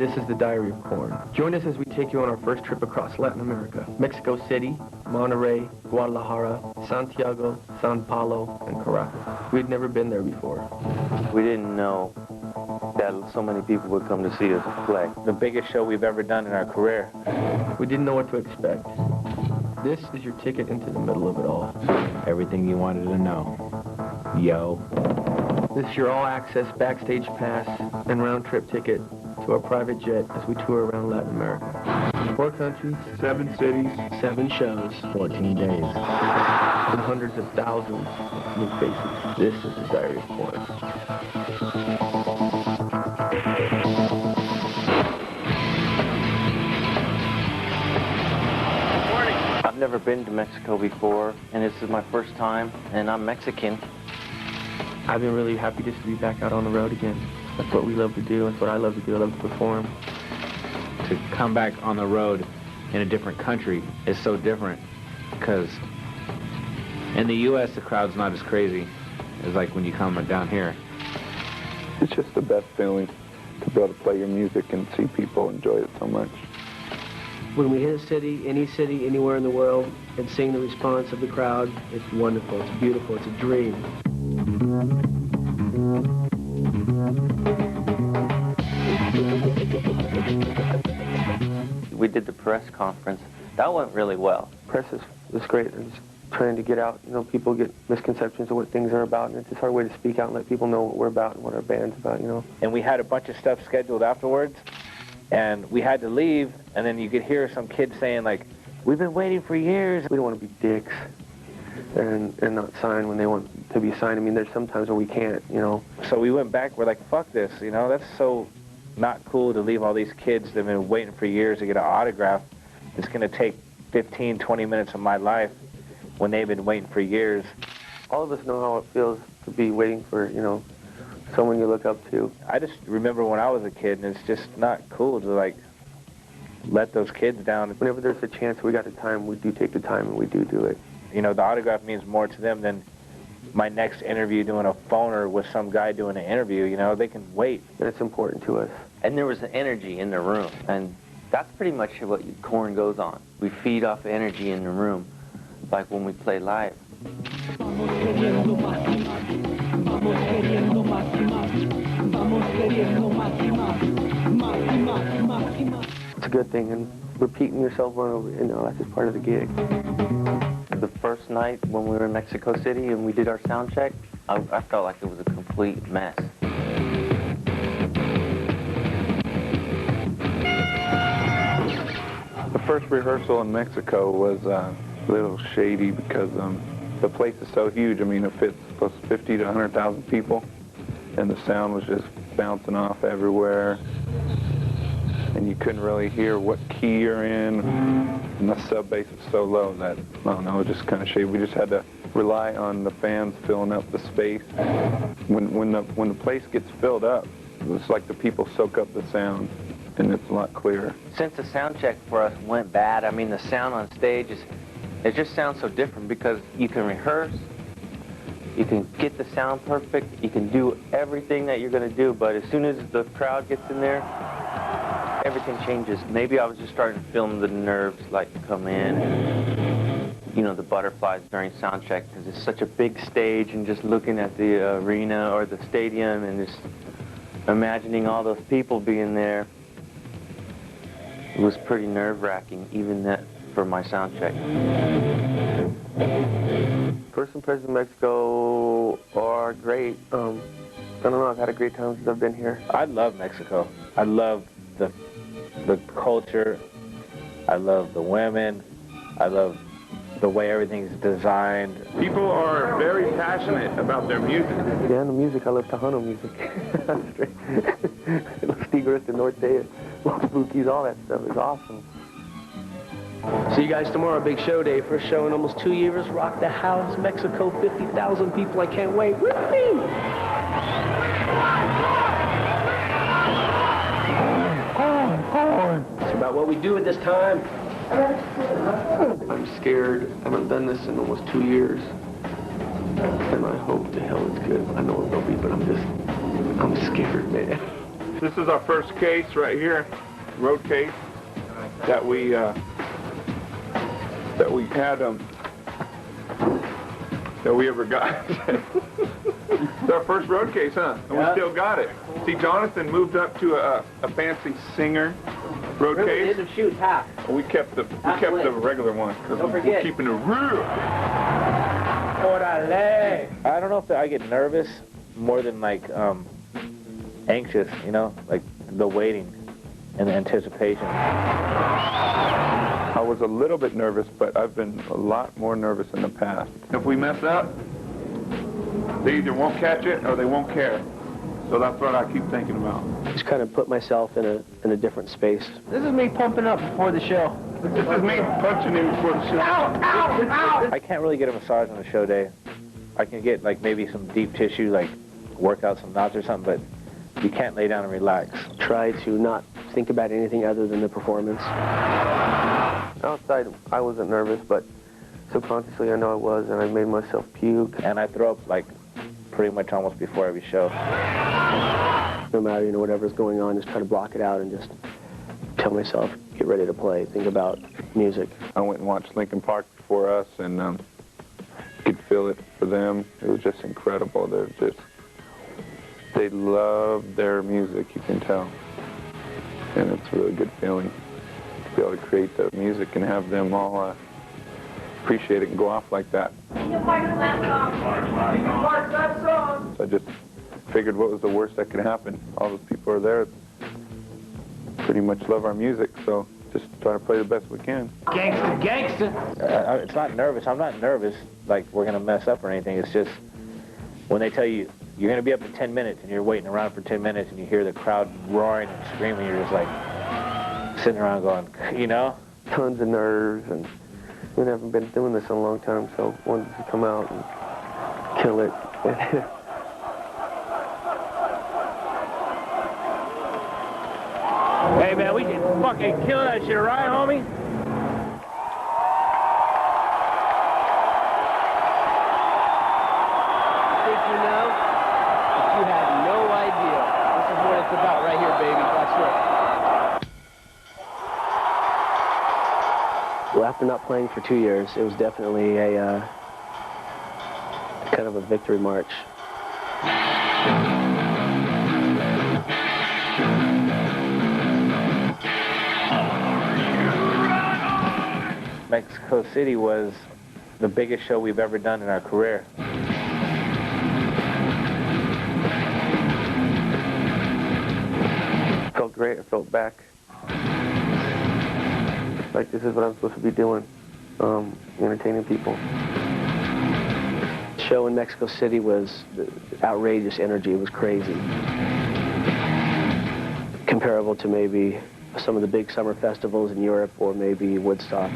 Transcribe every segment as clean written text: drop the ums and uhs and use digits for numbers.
This is the Diary of Korn. Join us as we take you on our first trip across Latin America. Mexico City, Monterrey, Guadalajara, Santiago, Sao Paulo, and Caracas. We'd never been there before. We didn't know that so many people would come to see us play. The biggest show we've ever done in our career. We didn't know what to expect. This is your ticket into the middle of it all. Everything you wanted to know. Yo. This is your all-access backstage pass and round-trip ticket to our private jet as we tour around Latin America. 4 countries, 7 cities, 7 shows, 14 days. And hundreds of thousands of new faces. This is the Diary of Korn. I've never been to Mexico before, and this is my first time, and I'm Mexican. I've been really happy just to be back out on the road again. That's what we love to do. That's what I love to do. I love to perform. To come back on the road in a different country is so different because in the U.S. the crowd's not as crazy as like when you come down here. It's just the best feeling to be able to play your music and see people enjoy it so much. When we hit a city, anywhere in the world, and seeing the response of the crowd, it's wonderful, it's beautiful, it's a dream. We did the press conference. That went really well. Press is great. It's trying to get out. You know, people get misconceptions of what things are about, and it's just our way to speak out and let people know what we're about and what our band's about, you know. And we had a bunch of stuff scheduled afterwards, and we had to leave, and then you could hear some kids saying, like, we've been waiting for years. We don't want to be dicks and not sign when they want to be signed. I mean, there's sometimes when we can't, you know. So we went back, we're like, fuck this, you know, that's so not cool to leave all these kids that have been waiting for years to get an autograph. It's going to take 15, 20 minutes of my life when they've been waiting for years. All of us know how it feels to be waiting for, you know, someone you look up to. I just remember when I was a kid, and it's just not cool to, like, let those kids down. Whenever there's a chance, we got the time, we do take the time, and we do it. You know, the autograph means more to them than my next interview doing a phoner with some guy doing an interview, you know. They can wait. And it's important to us. And there was an energy in the room, and that's pretty much what Korn goes on. We feed off energy in the room, like when we play live. It's a good thing, and repeating yourself over and over, you know, that's just part of the gig. The first night when we were in Mexico City and we did our sound check, I felt like it was a complete mess. The first rehearsal in Mexico was a little shady because the place is so huge. I mean, it fits 50 to 100,000 people, and the sound was just bouncing off everywhere, and you couldn't really hear what key you're in, and the sub bass is so low that, I don't know, it just kind of shady. We just had to rely on the fans filling up the space. When the place gets filled up, it's like the people soak up the sound, and it's a lot clearer. Since the sound check for us went bad, I mean, the sound on stage it just sounds so different because you can rehearse, you can get the sound perfect, you can do everything that you're going to do, but as soon as the crowd gets in there, everything changes. Maybe I was just starting to feel the nerves like come in, you know, the butterflies during sound check because it's such a big stage, and just looking at the arena or the stadium and just imagining all those people being there, it was pretty nerve-wracking, even that for my sound check. First impressions of Mexico are great. I don't know, I've had a great time since I've been here. I love Mexico. I love the culture. I love the women. I love the way everything's designed. People are very passionate about their music. Yeah, and the music, I love Tejano music. Los Tigres, the Norte, Los Bukis, all that stuff is awesome. See you guys tomorrow, big show day. First show in almost 2 years. Rock the house, Mexico, 50,000 people. I can't wait. Woo-hoo! It's about what we do at this time. I'm scared. I haven't done this in almost 2 years. And I hope to hell it's good. I know it will be, but I'm scared, man. This is our first case right here, road case, that we had that we ever got. It's our first road case, huh? And we still got it. See, Jonathan moved up to a fancy Singer road case. Didn't shoot half. We kept the regular one because we're keeping it real. Orale. I don't know if I get nervous more than like anxious, you know, like the waiting and the anticipation. I was a little bit nervous, but I've been a lot more nervous in the past. If we mess up, they either won't catch it or they won't care. So that's what I keep thinking about. Just kind of put myself in a different space. This is me pumping up before the show. This is me punching him before the show. Ow, ow, ow! I can't really get a massage on the show day. I can get like maybe some deep tissue, like work out some knots or something, but you can't lay down and relax. Try to not think about anything other than the performance. Outside, I wasn't nervous, but subconsciously I know I was, and I made myself puke. And I throw up like pretty much almost before every show. No matter, whatever's going on, just try to block it out and just tell myself, get ready to play, think about music. I went and watched Linkin Park before us, and could feel it for them. It was just incredible. They love their music, you can tell. And it's a really good feeling to be able to create the music and have them all appreciate it and go off like that. So I just figured what was the worst that could happen. All those people are there, pretty much love our music, so just try to play the best we can. Gangster, gangster! It's not nervous. I'm not nervous like we're going to mess up or anything. It's just when they tell you you're going to be up in 10 minutes and you're waiting around for 10 minutes and you hear the crowd roaring and screaming, you're just like sitting around going, Tons of nerves, and we haven't been doing this in a long time, so wanted to come out and kill it. Hey man, we can fucking kill that shit, right, homie? I think you know, but you had no idea. This is what it's about right here, baby. Watch this. Well, after not playing for 2 years, it was definitely a kind of a victory march. Mexico City was the biggest show we've ever done in our career. It felt great. I felt back. Like, this is what I'm supposed to be doing, entertaining people. The show in Mexico City was outrageous energy. It was crazy. Comparable to maybe some of the big summer festivals in Europe or maybe Woodstock.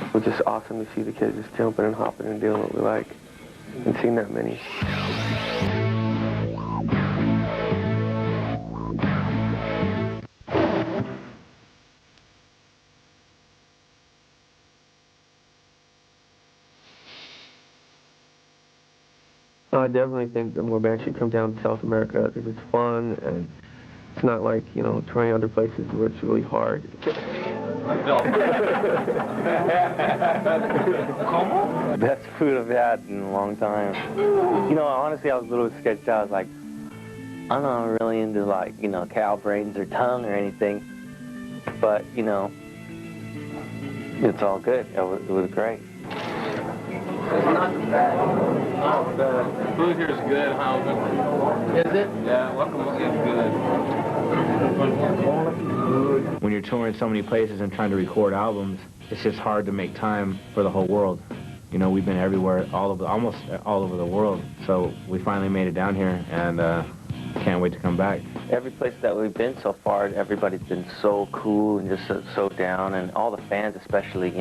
It was just awesome to see the kids just jumping and hopping and doing what we like. I haven't seen that many. I definitely think that more bands should come down to South America because it's fun and it's not like, touring other places where it's really hard. Best food I've had in a long time. Honestly, I was a little sketched out. I was like, I'm not really into cow brains or tongue or anything, but it's all good. It was great. It's not bad. The food here is good. How good? Is it? Yeah, welcome. It's good. When you're touring so many places and trying to record albums, it's just hard to make time for the whole world. We've been everywhere, almost all over the world. So we finally made it down here, and can't wait to come back. Every place that we've been so far, everybody's been so cool and just so down, and all the fans especially,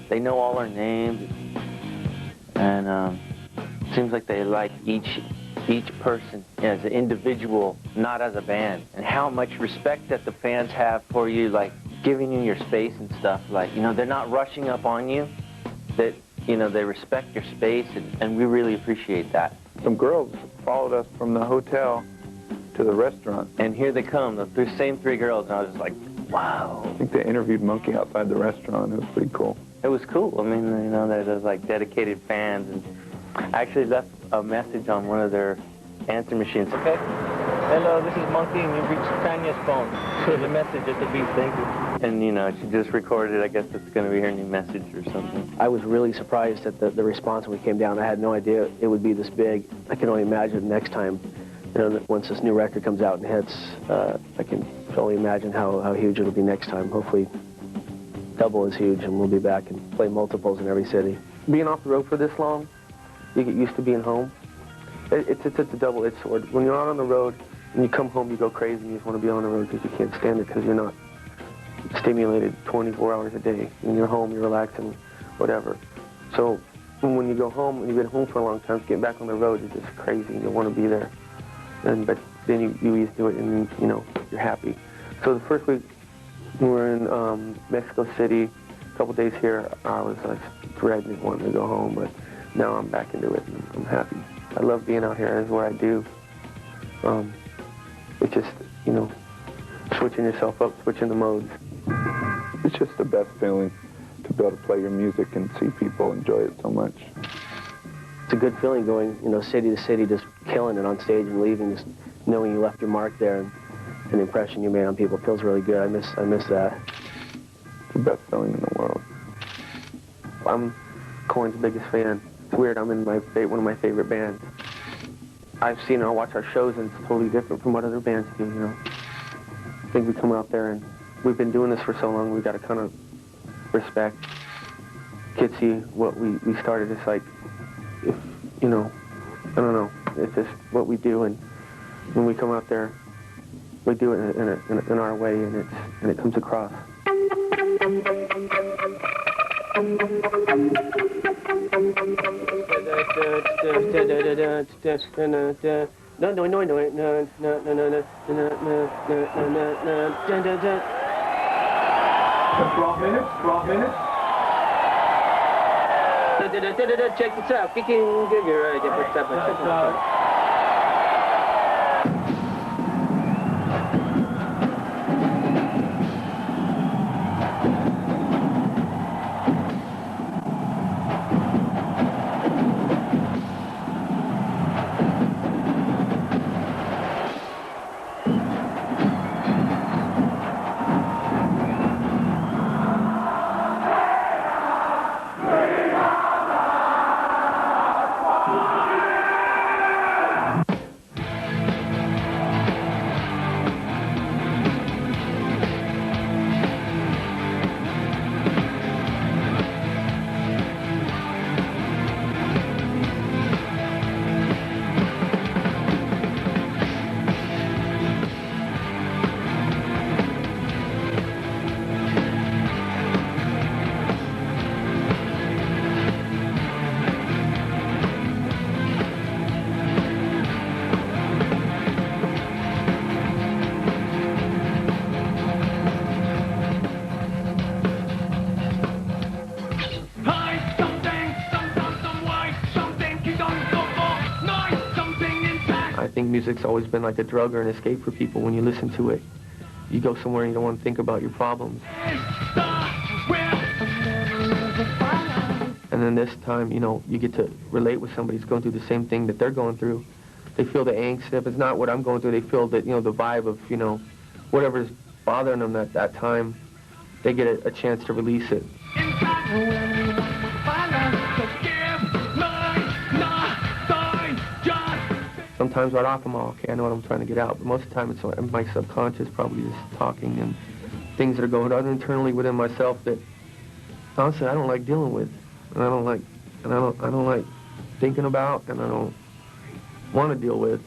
they know all our names, and it seems like they like each each person as an individual, not as a band, and how much respect that the fans have for you, like giving you your space and stuff. Like, you know, they're not rushing up on you, that, you know, they respect your space, and we really appreciate that. Some girls followed us from the hotel to the restaurant. And here they come, the same three girls, and I was just like, wow. I think they interviewed Monkey outside the restaurant. It was pretty cool. It was cool. I mean, you know, they're like dedicated fans, and I actually left a message on one of their answer machines. Okay. Hello, this is Monkey, and you've reached Tanya's phone. Here's a message at the beat, thank you. And, you know, she just recorded, I guess it's going to be her new message or something. I was really surprised at the response when we came down. I had no idea it would be this big. I can only imagine next time, you know, once this new record comes out and hits, I can only imagine how huge it'll be next time. Hopefully double as huge, and we'll be back and play multiples in every city. Being off the road for this long, you get used to being home. It's a double-edged sword. When you're out on the road and you come home, you go crazy. You just want to be on the road because you can't stand it, because you're not stimulated 24 hours a day. When you're home, you're relaxing, whatever. So when you go home, when you've been home for a long time, getting back on the road is just crazy. You want to be there. But then you ease to it, and you know, you're happy. So the first week we were in Mexico City, a couple days here, I was like dreading it, wanting to go home, but now I'm back into it, and I'm happy. I love being out here. That's what I do. It's just, you know, switching yourself up, switching the modes. It's just the best feeling to be able to play your music and see people enjoy it so much. It's a good feeling going, you know, city to city, just killing it on stage and leaving, just knowing you left your mark there and an impression you made on people. It feels really good. I miss that. It's the best feeling in the world. I'm Korn's biggest fan. It's weird, I'm in one of my favorite bands. I've seen and I watch our shows, and it's totally different from what other bands do, you know. I think we come out there, and we've been doing this for so long, we got to kind of respect. Kids see what we started. It's like, if, you know, I don't know, it's just what we do, and when we come out there, we do it in our way, and it comes across. Check this out. Kicking good. I think music's always been like a drug or an escape for people. When you listen to it, you go somewhere and you don't want to think about your problems. And then this time, you know, you get to relate with somebody who's going through the same thing that they're going through. They feel the angst. If it's not what I'm going through, they feel that, you know, the vibe of, you know, whatever's bothering them at that time, they get a chance to release it. Sometimes right off I'm all, okay, I know what I'm trying to get out, but most of the time it's my subconscious probably just talking, and things that are going on internally within myself that honestly I don't like dealing with, and I don't like thinking about, and I don't want to deal with.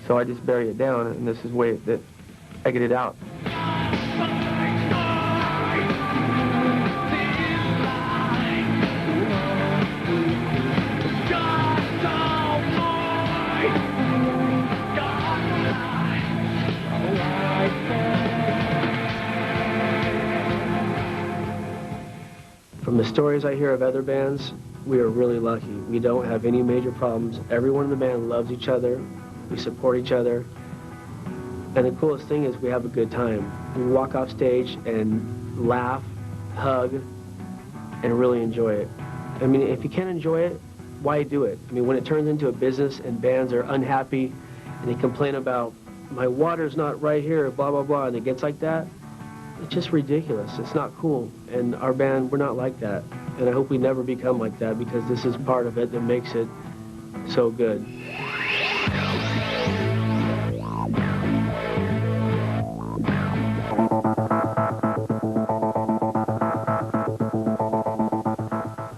So I just bury it down, and this is the way that I get it out. From the stories I hear of other bands, we are really lucky. We don't have any major problems. Everyone in the band loves each other. We support each other. And the coolest thing is we have a good time. We walk off stage and laugh, hug, and really enjoy it. I mean, if you can't enjoy it, why do it? I mean, when it turns into a business and bands are unhappy and they complain about, my water's not right here, blah, blah, blah, and it gets like that, it's just ridiculous. It's not cool. And our band, we're not like that. And I hope we never become like that, because this is part of it that makes it so good.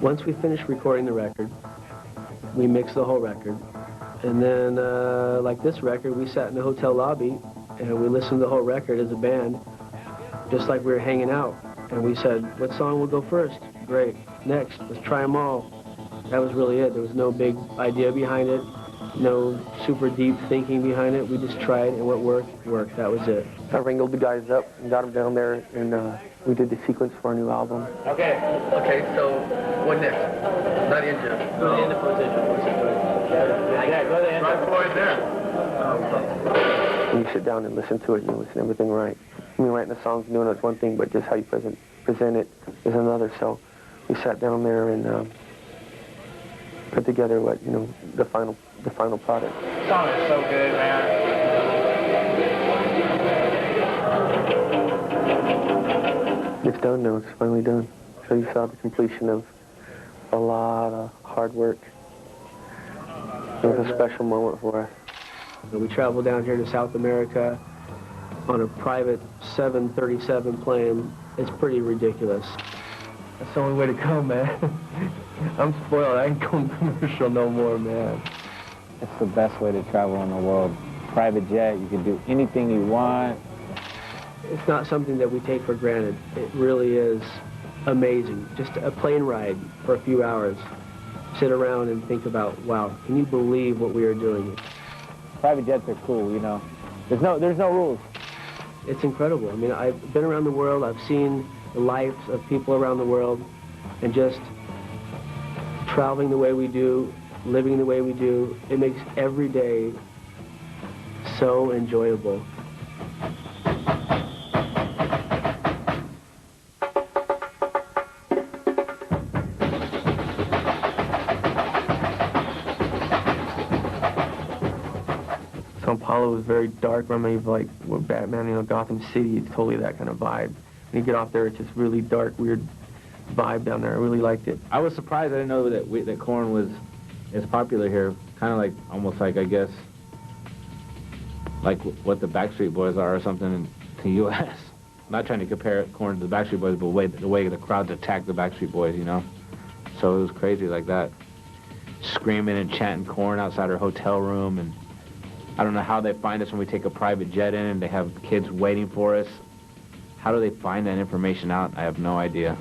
Once we finish recording the record, we mix the whole record. And then, like this record, we sat in the hotel lobby and we listened to the whole record as a band, just like we were hanging out. And we said, what song will go first? Great. Next, let's try them all. That was really it. There was no big idea behind it, no super deep thinking behind it. We just tried, and what worked, worked. That was it. I wrangled the guys up and got them down there, and we did the sequence for our new album. Okay, so what next? Not the intro. Go to the end of position. Yeah, go to the end. Right forward there. When you sit down and listen to it, you listen to everything right. I mean, writing a song, doing it's one thing, but just how you present it is another. So we sat down there and put together what, you know, the final product. The song is so good, man. It's done now. It's finally done. So you saw the completion of a lot of hard work. It was a special moment for us. So we traveled down here to South America on a private 737 plane. It's pretty ridiculous. That's the only way to go, man. I'm spoiled. I ain't going commercial no more, man. It's the best way to travel in the world. Private jet, you can do anything you want. It's not something that we take for granted. It really is amazing. Just a plane ride for a few hours. Sit around and think about, wow, can you believe what we are doing? Private jets are cool, you know. There's no rules. It's incredible. I mean, I've been around the world. I've seen the lives of people around the world, and just traveling the way we do, living the way we do, it makes every day so enjoyable. Sao Paulo was very dark. Remember, like, with Batman, you know, Gotham City, it's totally that kind of vibe. When you get off there, it's just really dark, weird vibe down there. I really liked it. I was surprised. I didn't know that Korn was as popular here. Kind of like, almost like, I guess, like what the Backstreet Boys are or something in the U.S. I'm not trying to compare Korn to the Backstreet Boys, but the way the crowds attacked the Backstreet Boys, you know? So it was crazy like that. Screaming and chanting Korn outside our hotel room, and I don't know how they find us when we take a private jet in and they have kids waiting for us. How do they find that information out? I have no idea.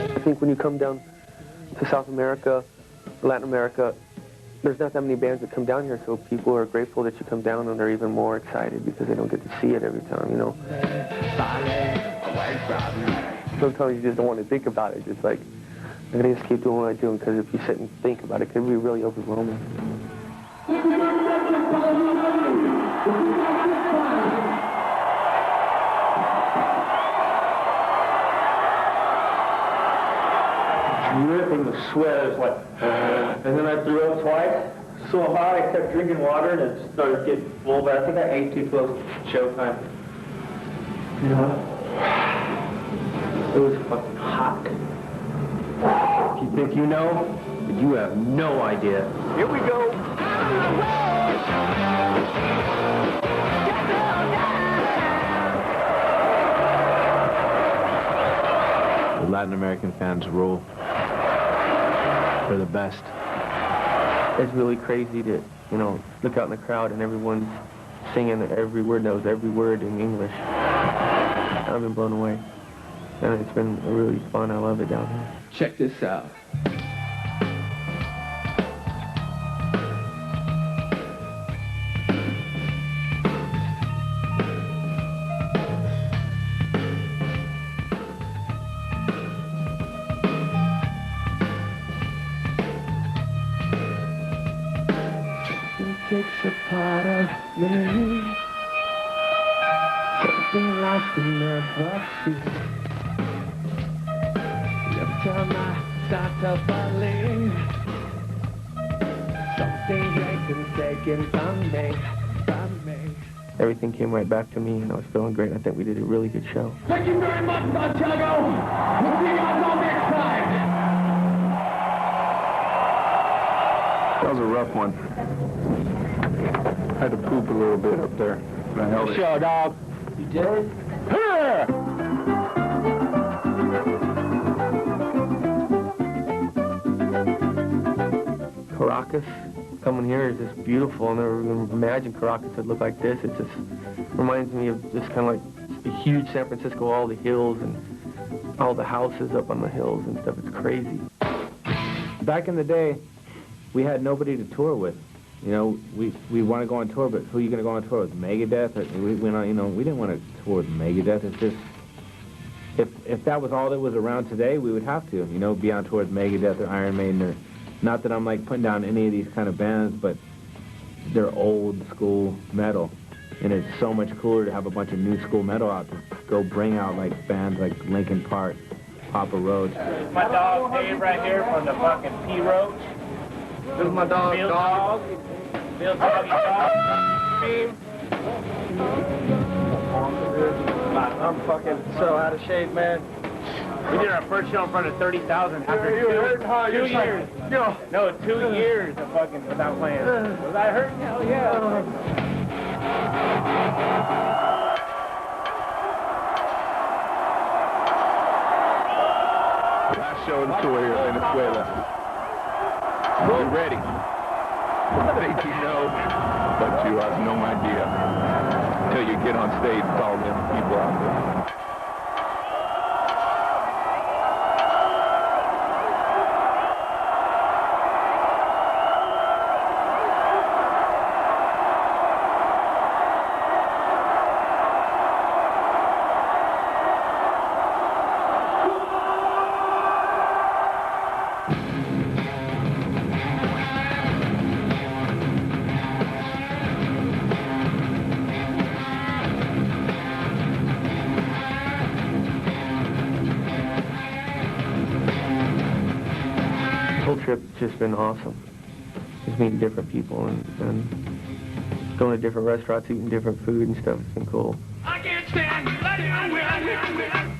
I think when you come down to South America, Latin America, there's not that many bands that come down here, so people are grateful that you come down, and they're even more excited because they don't get to see it every time, you know. Sometimes you just don't want to think about it. Just like, I'm going to just keep doing what I'm doing, because if you sit and think about it, it can be really overwhelming. Dripping with sweat. It's like, and then I threw up twice. so hot, I kept drinking water and it started getting full, but I think I ate too close to showtime. You know? It was fucking hot. If you think you know, but you have no idea. Here we go. The Latin American fans rule. They're the best. It's really crazy to, you know, look out in the crowd and everyone's singing every word, knows every word in English. I've been blown away. And it's been really fun. I love it down here. Check this out. Takes a part of me, something lost in the boxes. Every time I start to believe, something taken from me. Everything came right back to me, and I was feeling great. I think we did a really good show. Thank you very much, Santiago. We'll see you all next time. That was a rough one. I had to poop a little bit up there, but I held it. Sure, dog. You did? Caracas, coming here is just beautiful. I never even imagined Caracas would look like this. It just reminds me of just kind of like the huge San Francisco, all the hills and all the houses up on the hills and stuff. It's crazy. Back in the day, we had nobody to tour with. You know, we want to go on tour, but who are you going to go on tour with? Megadeth? We didn't want to tour with Megadeth. It's just, if that was all that was around today, we would have to, you know, be on tour with Megadeth or Iron Maiden or, not that I'm like putting down any of these kind of bands, but they're old school metal. And it's so much cooler to have a bunch of new school metal out to go bring out like bands like Linkin Park, Papa Roach. My dog Dave right here from the fucking P Roach. This is my dog, Bill Dog. Bill Doggy Dog. I'm fucking so out of shape, man. We did our first show in front of 30,000 after two years. No, 2 years of fucking without playing. Was I hurt? Hell yeah. Last show of the tour here in Venezuela. We're ready. I think you know, but you have no idea until you get on stage with all them people out there. Trip's just been awesome. Just meeting different people and going to different restaurants, eating different food and stuff. It's been cool. I can't stand you.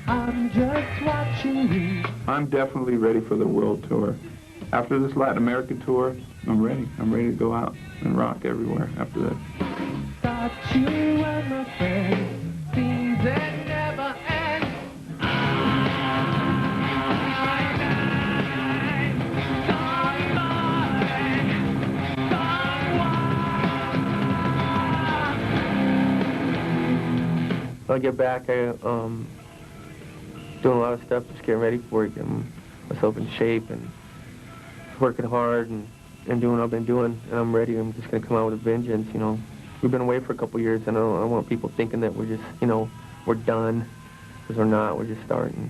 I'm just watching you. I'm definitely ready for the world tour. After this Latin America tour, I'm ready. I'm ready to go out and rock everywhere after this. Thought you were my friend. Things that never end. When I get back, I doing a lot of stuff, just getting ready for it, getting myself in shape and working hard and doing what I've been doing, and I'm ready. I'm just going to come out with a vengeance, you know. We've been away for a couple years, and I don't want people thinking that we're just, you know, we're done, because we're not. We're just starting.